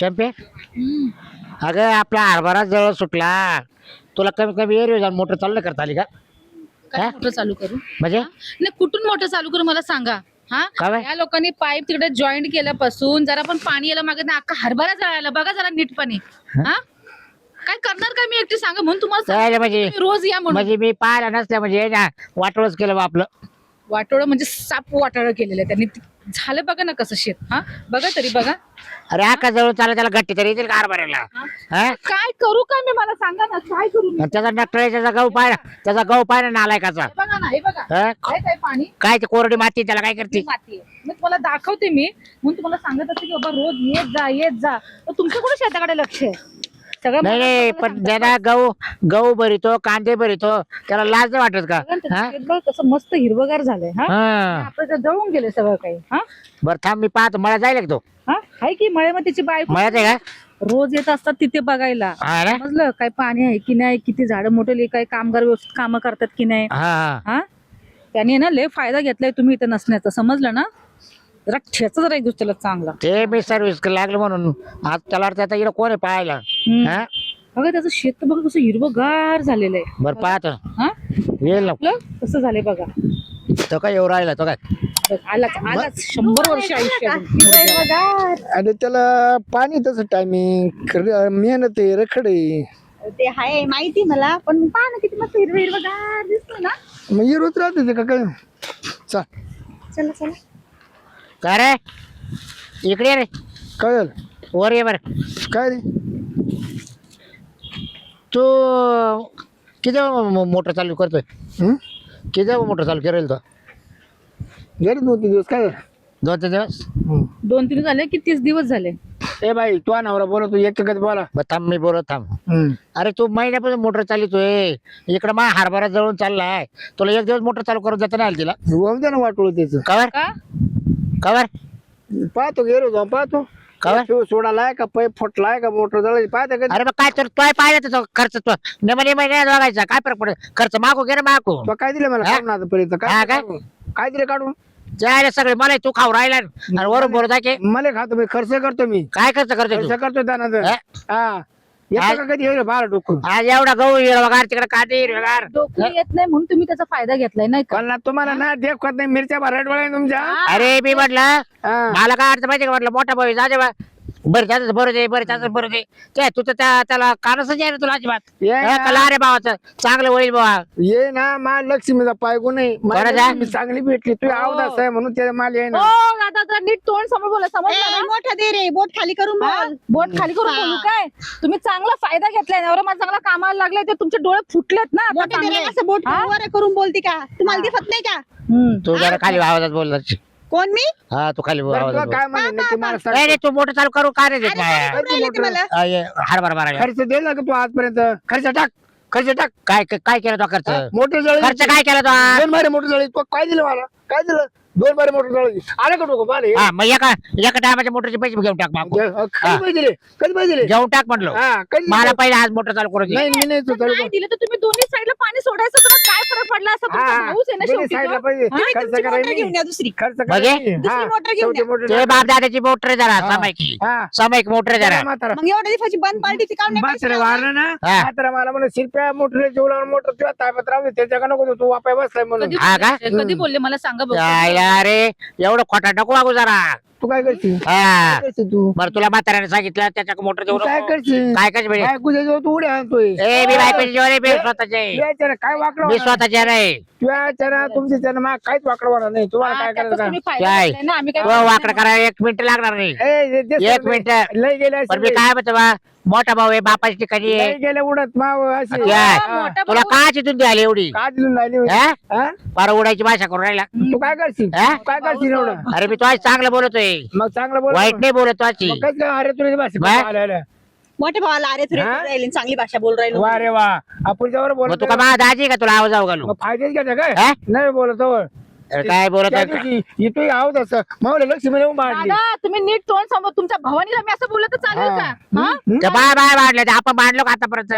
चंपे अगं आपला हरभरा जवळ सुटला. तुला कमी कमी एरिया जाऊन मोटर चालू नाही करता आली का? काय हा? मोटर चालू करू? म्हणजे नाही, कुठून मोटर चालू करू मला सांगा. हा, काय बाय? या लोकांनी पाईप तिकडे जॉईंट केल्यापासून जरा पण पाणी यायला मागत नाही. अख्खा हरभरा जळायला बघा जरा नीटपणे. हा, काय करणार काय मी एकटी सांगा म्हणून तुम्हाला काय सांगते, म्हणजे तुम्ही रोज या म्हणून. म्हणजे मी पाहिला नसल्या म्हणजे ना वाटोळच केलं बा आपलं. वाटोळं म्हणजे साप वाटोळं केलेलं आहे त्यांनी. झालं बघा ना कसं शेत. हा, बघा तरी बघा. अरे आका जवळ चालला त्याला गट्टी तरी येतील का हरभऱ्याला? हा? काय करू काय मी, मला सांगा ना काय करू मी? आणि त्याचा नटळे त्याचा गहू पाहिला, त्याचा गहू पाहिला नालायकाचा. हे बघा ना, हे बघा हा? काय काय पाणी काय ते कोरडी माती त्याला काय करते? माती आहे. मग तुम्हाला दाखवते मी म्हणून तुम्हाला सांगत असते की बाबा रोज येत जा. तर तुमचं कुठे शेताकडे लक्ष आहे? सगळं नाही मला नाही सगळं पण सांगता. ज्याला गहू गहू भरितो कांदे भरितो त्याला लाज नाही वाटत का? बघा ना, हा? त्याचं शेत बघ कसं मस्त हिरवगार झालंय. हा, हा आपलं तर जळून गेले सगळं काही. हा बरं थांब मी पाहतो मला जायला तो हा, आहे की मळे मग त्याची बायको मळ्यात आहे का? रोज येत असतात तिथे बघायला. हा ना? समजलं काय पाणी आहे की नाही, किती झाडं मोठे काय कामगार व्यवस्थित कामं करतात की नाही. हा हा हा, त्याने ना लय फायदा घेतलाय तुम्ही इथं नसण्याचा. समजलं ना? जरा ठेचा जरा एक दुसऱ्याला चांगला. ते मी सर्व्हिस लागलं म्हणून आज त्याला वाटतं आता इकडे कोण आहे पाहायला. हा? बघा त्याचं शेत तर बघा कसं हिरवगार झालेलं आहे. बरं पाहतो हा, येईल ना. आपलं कसं झालंय बघा. तो काय येऊ राहिला तो काय? बघ, आलाच 100 वर्ष आयुष्य अजून. आणि त्याला पाणी तसं टायमिंग मेहनत आहे रखड आहे. ते हाय माहिती मला, पण पहा ना किती मस्त हिरवं हिरवगार दिसतो ना. मग हे रोज राहते ते का काय? चल चला चला. काय रे इकडे ये रे काय झालं? वर ये बरं. काय रे? तू किती मोटर चालू करतोय? हं? किती मोटर चालू करेल तो? गेले 2-3 दिवस काय झालं? 2-3 दिवस. 2-3 झाले की 30 दिवस झाले. ए बाई तू नवरा बोलतो एक बोला. बरं थांब मी बोलत थांब. हं. अरे तू महिन्यापासून मोटर चालितोय इकडं मा हरभरा जवळून चाललाय. तुला एक दिवस मोटर चालू करून जाता नाही आलं तिला? होऊन द्या ना वाटोळ त्याचं. कवर का कवर पाहतो गेलो जाऊन पाहतो काय? शिव सोडालाय का पैप फुटलाय का मोटर जळाली पाहता का? अरे मग काय तर तो पाहिलं तर खर्च तो नेमणे महिन्यात बघायचा काय फरक पडत. खर्च मागू घे रे मागू. तो काय दिलं मला हा? काढून आतापर्यंत हा काय का? काय दिलं काढून? जायला सगळे मला तू खाऊ राहिला आणि वरून बोलत आहे की मला खातो मी खर्च करतो मी काय खर्च करतोय तू? खर्च करतो दानाचं. हा? हा येतो का कधी येईल बारा डोकून? आज एवढा गहू हिरवगार तिकडे कांदे हिरवगार. डोकं येत नाही म्हणून तुम्ही त्याचा फायदा घेतलाय नाही का? पण तुम्हाला ना देखत नाही मिरच्या भराट डोळ्या तुमच्या. अरे मी म्हटलं हा. मला काय अर्थ माहिती का म्हटलं मोठा भाऊ जा दे बा. बरं त्याच बरं दे बरं त्याच बरं दे काय तू तर त्याला कानच आहे ना तुला अजिबात. ये ना. कला रे भावाचं चांगलं होईल बाबा. ये ना मा लक्ष्मीचा पायगो नाही मला कोणाचा? लक्ष्मी चांगली भेटली तू आवदास आहे म्हणून त्या माल आहे ना. हो दादा जरा नीट तोंड समोर बोला. समजलं ना? मोठा दे रे, बोट खाली करून हा? बोल. बोट खाली करून बोलू काय? तुम्ही चांगला फायदा घेतलाय. नवरा माझा चांगला कामाला लागलाय ते तुमचे डोळे फुटलेत ना आता मोठे दे रे, चांगले. असं बोट हा? वर करून बोलते का? तुम्हाला दिसत नाही का? तू जरा खाली आवाजात बोल. कोण मी? हा तू खाली बरं, आवाजात तुला बोल. काय म्हणे नक्की मला सांग. नाही रे तू मोठं चालू करू का रे देत अरे, नाही? काय करून राहिले ते मला? हरभरा मारायला खर्च दिला का तू आजपर्यंत? खर्च टाक खर्च टाक. काय काय केलं तो खर्च? मोटर जळली. खर्च काय केला तो? 2 बारे मोटर जळली. तू काय दिलं मला? काय दिलं? 2 बारे मोटर जळली. आलं का डोकं मला हे? हा मग एका टायमाच्या मोटरचे पैसे घेऊन टाक मागून. कधी पैसे दिले? कधी पैसे दिले? घेऊन टाक म्हटलं. हा, कधी दिले? मला पहिले आज मोटर चालू करू दे. नाही मी नाही तू चालू नाही दिलं तर तुम्ही दोन्ही साईडला पाणी सोडायचं तर काय फरक पडला असं? तुमचा भाऊच आहे ना शेवटी साईडला तो. पाहिजे हा? खर्च तुमची मोटर करायला घेऊन या दुसरी. खर्च म्हणजे? करायला. दुसरी हा, मोटर घेऊन शेवटी या. मोटर ते बाप दादाची मोटर आहे जरा हा. सामायिकी हा. सामायिक मोटर आहे जरा. म्हातारा मग एवढ्या दिवसाची बंद पार्टीची काम नाही म्हातारा करायची? वारलं ना हा. म्हातारा मला म्हणून शिरप्या मोटर जेवढा मोटर तुझ्या ताब्यात राहू दे त्याच्या का नको तू वापाय बसलाय म्हणून. कधी हा का? बोलले? कधी बोलले मला सांगा बघू. यायला रे एवढं खोटा नको वागू जरा. तू काय करशील? हा काय करशील तू? बरं तुला म्हाताऱ्याने सांगितलं त्याच्या मोटर तू देऊ काय नको. करशील? काय करायचं म्हणजे? बायकोच्या जवळ तू उड्या आणतोय. ए मी बायकोची जेव्हा रे मी स्वतःचे काय वाकडं मी होणार? स्वतःचे नाही. तुझ्या चरा तुमच्या चरा मग काहीच वाकडं होणार नाही. तुम्हाला हा, काय त्यातच करायचं तुम्ही फायदा काय? घेतलाय ना. आम्ही काय तो बोललो वाकड नाही. करायला 1 मिनिट लागणार नाही. एक मिनिट. लय गेले पण मी काय म्हणतो बा मोठा भाऊ आहे बापाची ठिकाणी लय आहे. गेले उडत माव अशी काय? हा. मोठा तुला भाऊ- का चितून द्यायला एवढी? का दिलं नाही लिहून? हा? हा? पार उडायची भाषा करून राहिला. तू काय करशील? हा? तू काय करशील एवढं? अरे मी तो आज चांगलं बोलतोय मग चांगलं बोल. वाईट नाही बोलत आजची. मग कसं काय? अरे तुला भाषा बाय. आल्या आल्या. मोठ्या भावाला अरे तुरे हा? राहिले चांगली भाषा बोल राहिलो. वा रे वा आपण जवळ मग बोलतो तू का माझा दाजी आहे का तुला आवाज घालू? मग फायदेच घ्यायचा काय हा? नाही बोलत जवळ. अरे काय बोलत त्या आहे? दिवशी इथं आहोत असं मावलं लक्ष्मी येऊन मांडली. दादा तुम्ही नीट तोंड समोर तुमच्या भवानीला मी असं बोलत तर चालेल का? हा? त्या बाय बाय वाढले ते आपण मांडलो का आतापर्यंत?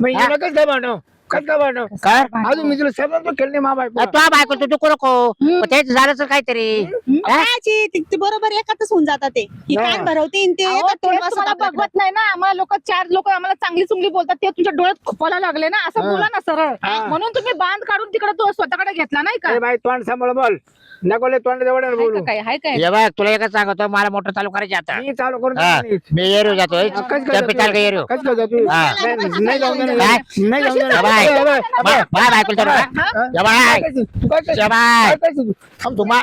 मग हिला कसं काय मांडव? कसं काय भांडण काय अजून मी तुला शब्द तो खेळणे मा बायको तू बायको तू नको नको तेच झालं असेल काहीतरी हा? कायची ते बरोबर एकातच होऊन जातात ते ही हो. कान भरवते ते अहो, एकात तोंड तेच बसवतात तुम्हाला आपल्याकडे. बघवत नाही ना आम्हाला चार लोक आम्हाला चांगली चुंगली बोलतात ते तुमच्या डोळ्यात खुपायला लागले ना असं बोला ना सरळ म्हणून तुम्ही बांध काढून तिकडे तो स्वतःकडे घेतला नाही का ए बाई तोंड सांभाळ बोल नको लय तोंड जवळ हाय बोलू का काय हाय काय हे बघ तुला एकच सांगतो मला मोटर चालू करायची आता मी चालू करून हा, देतो. मी एरियो जातोय कसं काय चंपी चाल का एरियो कसं काय जातो? हा. नाही जाऊन देणार. काय? नाही जाऊन देणार. बाय. ए, बाय. बाय बायको तर हा? या बाय काय करशील? तू काय करशील? या बाय काय करशील तू? थांब तू. तुम्हा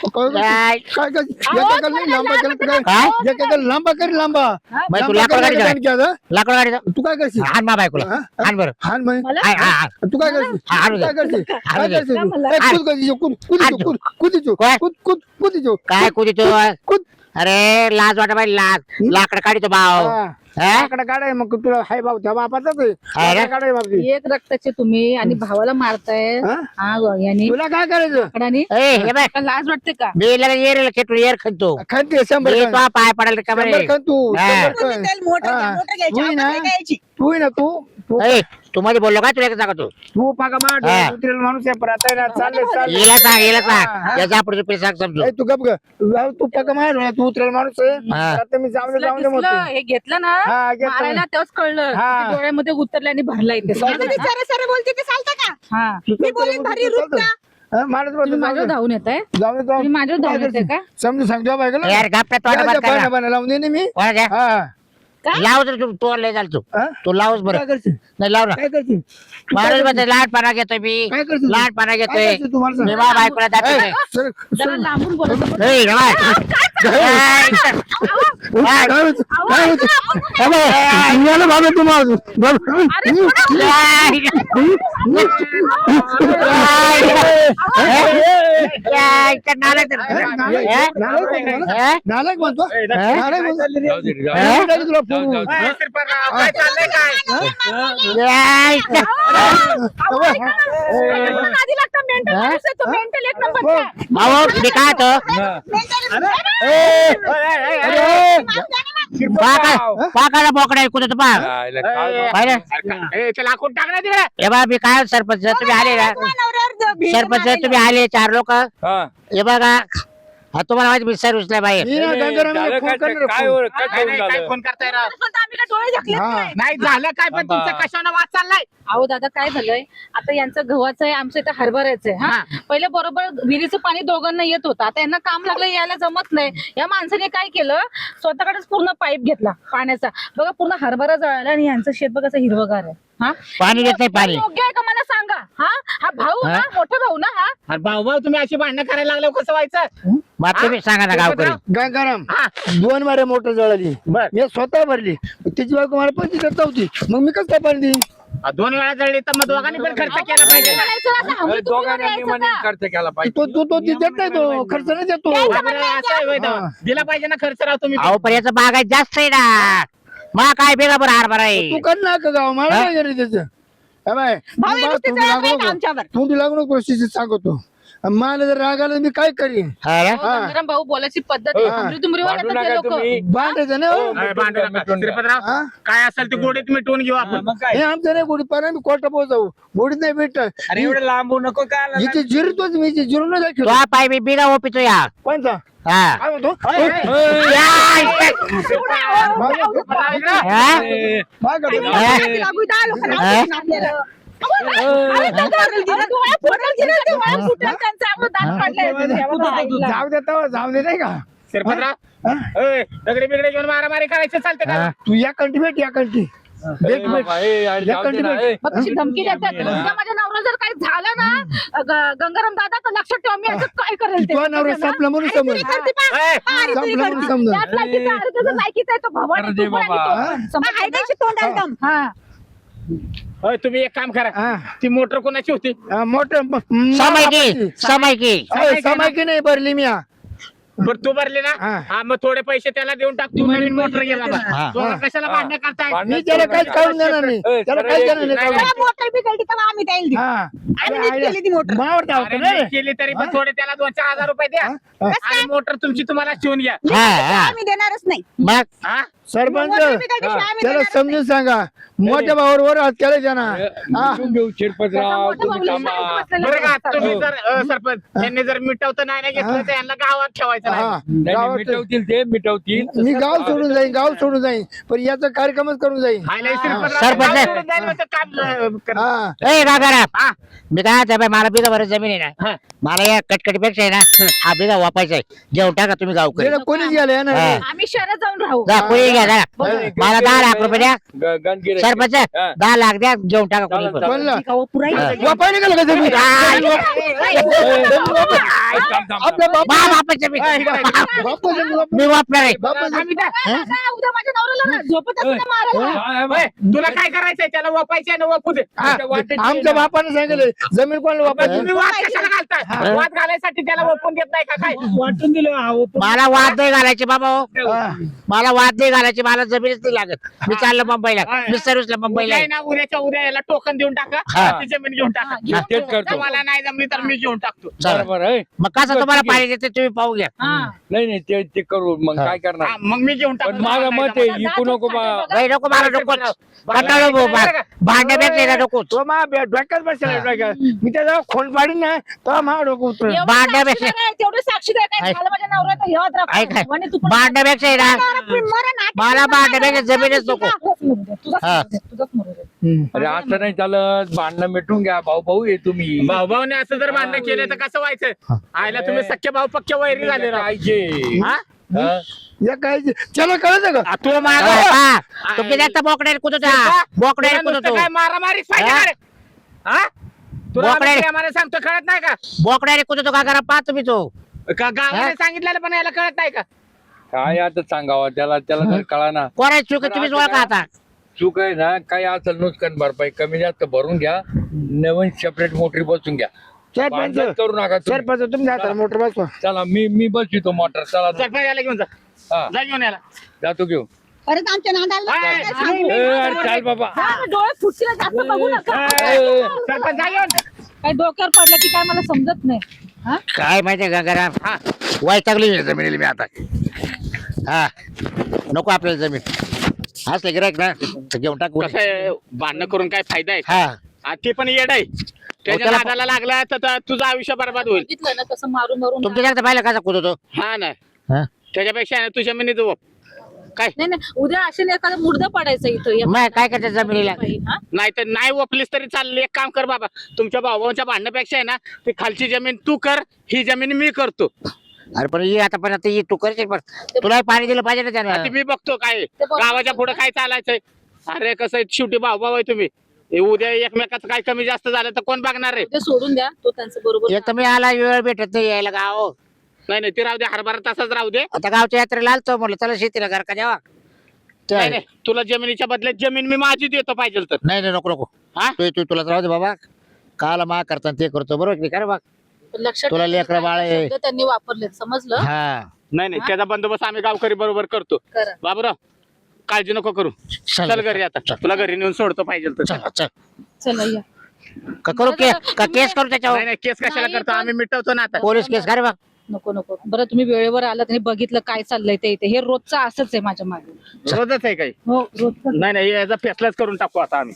काय काय करशील? एकेकाला नाही लांबा केलं तर काय? काय एकेकाला लांबा कर लांबा बाई तू लांबा लाकड कर गाडी काय केलं? लाकड गाडी तू काय करशील हान मा बायकोला हा? हान बरं हान म्हणे. मला हाय, हा, हा. तू काय करशील हा, तू काय करशील काय दे. करशील तू? मला- ए, कूद कधी कूद कुदी कूद कुदी काय? कूद कूद कुदी काय कुदी तू कूद अरे लाज वाटा बाई लाज लाकड काढी तो भाव हा? आकडा काढाय मग तुला हाय भाऊ त्या बापाचाच आहे अरे. आकडा काढाय बापती एक रक्ताचे तुम्ही आणि भावाला मारताय हा? हा गो, यांनी तुला काय करायचं आकडानी ए हे बघ का लाज वाटते का मी लगेच एरियाला खेटून एअर खणतो खाते 100 मी खण. तो पाय पडायला का 100 खण तू हा. 100 तुम्ही खण. त्याला मोटर घ्या, हा. मोटर घ्यायची, तू ही आपण ना काय घ्यायची? तू ही ना तू तू मध्ये बोललो का तुला एक सांगतो तू पाका मार हा. उतरेल माणूस आहे पण आता आहे ना चालले चालले हिला हा. सांग याचा पुढे तुला सांग समजू ए, तू गप ग जाऊ तू पाका मार तू उतरेल माणूस आहे हा. आता मी जाऊन दे दिसलं, म्हणतो हे घेतलं ना हा, घेतलं. मारायला तेव्हाच कळलं हा. किती डोळ्यामध्ये उतरलं आणि भरला इथे तुम्ही सर सर बोलते ते चालतं का हा मी बोलेन भारी रूप का हा, माणूस तुम्ही बोलतो, माझ्यावर जाऊ धावून येत आहे दे. जाऊ दे, जाऊ तुम्ही माझ्यावर धावून येते का समजून सांगतो बायकोला यार गप्पा तोंड जा, बंद जा, कर पाण्या पाण्या लावून दे ना मी कोणाच्या हा लाव तर तू लय झाल तू हा? तू लावच काय बरं करशील नाही लाव ना काय करशील तू काय माणूस करशील? म्हणते लाटपणा घेतोय मी काय करशील तू? लाटपणा काय घेतोय करशील तू मला सांग? मी मा बायकोला ए, दाखवतोय सर, जरा सर. लांबून बोलत ए, हे बाय. काय होतं? काय होतं? ए, बाबा, निघालं बाबा तू माझं. बाबा. नालायक म्हणतो नालायक म्हणतो टाकी तुला फोन. आधी लागतं मेंटल माणूस आहे तो मेंटल एक नंबर अहो मी काय होतो पाकाला बोकडा कुठं पा लाकूड टाकणार तिकडे हे बा मी काय सरपंच तुम्ही आले ना सरपंच तुम्ही आले 4 लोक हे बघा हा तुम्हाला माहिती मी सर्व्हिसला बाहेर मी ना गंगारामला फोन करणार फोन. फोन करताय राव? आम्ही काय डोळे झाकले हा. नाही झालं काय पण तुमचं कशानं वाद चाललाय अहो दादा काय झालंय आता यांचं गव्हाचं आहे आमचं इथं हरभऱ्याचं आहे हा पहिले बरोबर विहिरीचं पाणी दोघांना येत होतं आता यांना काम लागलं यायला जमत नाही या माणसाने काय केलं स्वतःकडेच पूर्ण पाईप घेतला पाण्याचा बघा पूर्ण हरभरा जळाला आणि यांचं शेत बघा असं हिरवगार आहे हा पाणी देत नाही पाणी योग्य आहे का मला सांगा हा हा भाऊ ना मोठा भाऊ ना हा अरे भाऊ भाऊ तुम्ही अशी भांडणं करायला लागलो कसं व्हायचं मग तुम्ही सांगा ना गावकरी गंगाराम 2 मारे मोटर जळाली मी स्वतः भरली तिची बायको मला 25 होती मग मी कसं काय पाणी देईन 2 वेळा जळली तर मग दोघांनी पण खर्च केला पाहिजे ना. म्हणायचं असं आम्ही तुम्ही द्यायचं का? खर्च केला पाहिजे तो देत नाही तो खर्च नाही देतो बरं, असं आहे होय तेव्हा. दिला पाहिजे ना खर्च राव तुम्ही अहो पण याचं बागायत जास्त आहे ना मग काय बेगा बरं हरभरा आहे तू कर ना का गाव मला काय गरज त्याचं ए बाय भाऊ हे नुसते जळत नाही का आमच्यावर तू लागू नको परिस्थिती सांगतो मला जर राग आला मी काय करीन हा ना? अहो, गंगाराम भाऊ बोलायची पद्धत दुमरीवर भांडू येतात ते नका लोक तुम्ही. बांधायचं ना हो. अरे, भांडू नका. श्रीपतराव, हा? काय असेल ते गोडीत मिटवून घेऊ आपण मग काय हे आमचं नाही गोडी पारा मी कोर्टा पोहोचावू गोडीत नाही भेटत अरे एवढं लांबू नको काय इथे जिरतोच मी इथे जिरून नाही तो दाखवतो हा पाय मी बिगा ओपितो या कोणता हा काय म्हणतो या, हा? काय करतो? लागू द्या लोकांना हा? आपल्याला. जाऊ देता जाऊ दे नाही का श्रीपतराव ए, दगडी बिगडे घेऊन मारामारी करायचं चालते का हा. तू या कंटी भेट या कंटी भेट भेट या कंटी भेट मग तशी धमकी देतात उद्या माझ्या नवरा जर काही झालं ना गंगाराम दादा तर लक्षात ठेवा मी याचं काय करेल ते तो नवरा संपला म्हणून समज ए, संपला म्हणून समज त्यात लायकीचा आहे, त्याचा लायकीचा आहे तो भवानी अरे तुकडा बाबा. आणि तो पण. समजलं आहे ना? त्याची तोंडाला दम. हा होय, तुम्ही एक काम करा हा. ती मोटर कोणाची होती मोठं समायकी समायकी नाही भरली मी बरं तू भरली ना हा. हा मग थोडे पैसे त्याला देऊन टाक तू नवीन मोटर घे बाबा हा. दोघं कशाला भांडणं करताय मी त्याला काहीच काढून देणार नाही त्याला काहीच देणार नाही काढून. तेव्हा मोटर बिघडली तेव्हा आम्ही द्यायला देऊ. हा आम्ही नीट केली ती मोटर. मावर अरे, धावतो नाही ना केली तरी पण थोडे त्याला 2-4 हजार रुपये द्या आणि मोटर तुमची तुम्हाला शिवून घ्या हा हा आम्ही देणारच नाही मग हा सरपंच मोठी बिघडली शिवाय आम्ही त्याला देणारच समजून सांगा मोठ्या भावावर वर हात केला त्यांना हा. मिटून घेऊ शिरपतराव मोठा तुम्ही भाऊ थांबा. शाळेत बसलेला बरं का आहे. तुम्ही जर सरपंच यांनी जर मिटवतं नाही घेतलं तर यांना गावात ठेवायचं नाही हा नाही, नाही, गावात मिटवतील ते मिटवतील मी गाव सोडून जाईन गाव सोडून जाईन पण याचा कार्यक्रमच करून जाईन खायला श्रीपतराव सरपंच. गाव सोडून जाईल म्हणतं काम करणार. हा ए गागाराम हा. मी काय म्हणतो बाई, मला बिगा बरं जमीन आहे ना हा. मला या कटकटीपेक्षा आहे ना हा बिगा वापायचा आहे घेऊन टाका तुम्ही गावकरी तिकडे कोणीच गेलं ना हा. आम्ही शहरात जाऊन राहू जा कोणी घ्या जा मला 10 लाख रुपये द्या गणगिरे सरपंच 10 लाख द्या घेऊन टाका कोणी पण. कोणला गाव पुरायला वापायला गेलं का जमीन आपल्या मा बापाचं मी मी वापणार आहे आम्ही काय- उद्या माझ्या नवऱ्याला ना झोपत असताना मारायला. ओय, तुला काय करायचंय त्याला वापायचं आणि वापू दे आमच्या बापाने सांगितलं जमीन कोणाला वापायची तुम्ही वाद कशाला घालताय वाद घालायसाठी त्याला वापरून देत नाही का काय वाटून दिलं मला वाद नाही घालायचे बाबा हो. हा. मला वाद नाही घालायचे मला जमीनच नाही लागत मी चाललो मुंबईला मी सर्व्हिसला मुंबईला उद्या आहे. आहे ना उद्याच्या उद्या याला टोकन देऊन टाका हा. ती जमीन घेऊन टाका घेऊन तेच करतो. तुम्हाला नाही जमली तर मी घेऊन टाकतो चला. बरोबर आहे मग कसं तुम्हाला पाणी देते तुम्ही पाहू घ्या हा. नाही नाही ते करू मग हा. काय करणार हा, मग मी घेऊन पण टाकतो माझं मत आहे इकू नको बा नाही नको मला नको कंटाळलो भांडण्यापेक्षा नको तो मा डोक्यात बसला डोक्यात मी त्याचा खोल पाडीन ना तो मा डोकं उतर एवढं भांडण्यापेक्षा- साक्षीदार आहे, तेवढं साक्षीदार काय ऐक. झालं माझ्या नवऱ्याचं हे होत राहतं. ऐक म्हणे तू पण- भांडण्यापेक्षा आहे ना मला भांडण्यापेक्षा जमीनच नको तुझाच मरू दे, तुझाच हा. मरू दे, तुझाच मरू दे. अरे असं नाही चालत भांडणं मिटून घ्या भाऊ भाऊ आहे तुम्ही भाऊ भाऊने असं जर भांडण केलं तर कसं व्हायचं आयला तुम्ही सख्खे भाऊ पक्के वैरी झाले राव. पाहिजे हा? हा? या काय त्याला कळत का तू माग तुम्ही जास्त बोकड्याने कुदतो बोकड्याने कुदतो काय मारामारीच पाहिजे हा? का रे? हा तुला बोकड्या- आम्ही प्रेमाने सांगतो कळत नाही का बोकड्याने कुदतो का करा पाहा तुम्ही तो गावाने हा? सांगितलेलं पण याला कळत नाही का काय आता सांगावं त्याला तर कळा ना कोणाची चूक आहे तुम्हीच ओळखा आता चूक आहे ना काय असेल नुकसान भरपाई कमी जास्त भरून घ्या नवीन सेपरेट मोटरी बसून घ्या सरपंच भांडण करू नका तुम्ही. सरपंच तुम्ही जाता मोटर बसवा चला मी बसतो मोटर चला सरपंच याला घेऊन जा हा जा घेऊन याला जातो घेऊ परत आमच्या नादाला हाय, लागलं काय सांगू? अरे चाल बाबा हा, डोळे फुटतील जास्त बघू नका सरपंच जा घेऊन काय डोक्यावर पडलं की काय मला समजत नाही हा? काय माहितीये गंगाराम हा. वैतागली जमिनीला मी आता हा नको आपल्याला जमीन असले गिरायक ना तर घेऊन टाकू कसं आहे, भांडणं करून काय फायदा आहे हा हा, ते पण येड आहे त्याच्या त्याला- नादाला लागला तर तुझं आयुष्य बरबाद होईल बघितलं ना कसं मारून मारून तुमच्या जास्त पाहिलं कसा कुदतो हा ना हा? त्याच्यापेक्षा आहे ना तुझ्या जमिनीचं वप काय नाही नाही उद्या असे एखादं मुर्दा पडायचं इथं या मग काय करते जमिनीला हा? नाही तर नाही वपलीस तरी चाललं एक काम कर बाबा तुमच्या भावाच्या भांडण्यापेक्षा आहे ना ती खालची जमीन तू कर ही जमीन मी करतो अरे पण ये आता पण आता ये तू करशील पण तुलाही पाणी दिलं पाहिजे ना आता त्यानं मी बघतो काय बरोबर. गावाच्या पुढे काय चालायचंय अरे कसं आहे, शेवटी भाऊ आहे तुम्ही हे उद्या एकमेकाचं काय कमी जास्त झालं तर कोण बघणार आहे ते सोडून द्या तो त्यांचं बरोबर एक तर मी आला वेळ भेटत नाही यायला गाव नाही नाही ते राहू दे हरभरा तसाच राहू दे आता गावच्या यात्रेला आलतो म्हणलं चला शेतीला घर का द्यावा नाही नाही तुला जमिनीच्या बदल्यात जमीन मी माझी देतो पाहिजे तर नाही नाही नको नको हा तू तुला राहू दे बाबा काला मा करता ते करतो बरोबर की काय रे बा लक्षात तुला ठेवा, लेकरं बाळ आहे. शब्द त्यांनी वापरले समजलं हा नाही नाही त्याचा बंदोबस्त आम्ही गावकरी बरोबर करतो करा. बाबूराव काळजी नको करू चल घरी आता तुला घरी नेऊन सोडतो पाहिजे तर चल चल चला या का करू का केस करू त्याच्यावर नाही नाही केस कशाला नाही, करतो पण- आम्ही मिटवतो ना आता पोलीस केस का रे बा नको नको बरं तुम्ही वेळेवर आलात आणि बघितलं काय चाललंय ते इथे हे रोजचं असंच आहे माझ्या मागे रोजच आहे काही हो रोजचं नाही नाही याचा फैसलाच करून टाकू आता आम्ही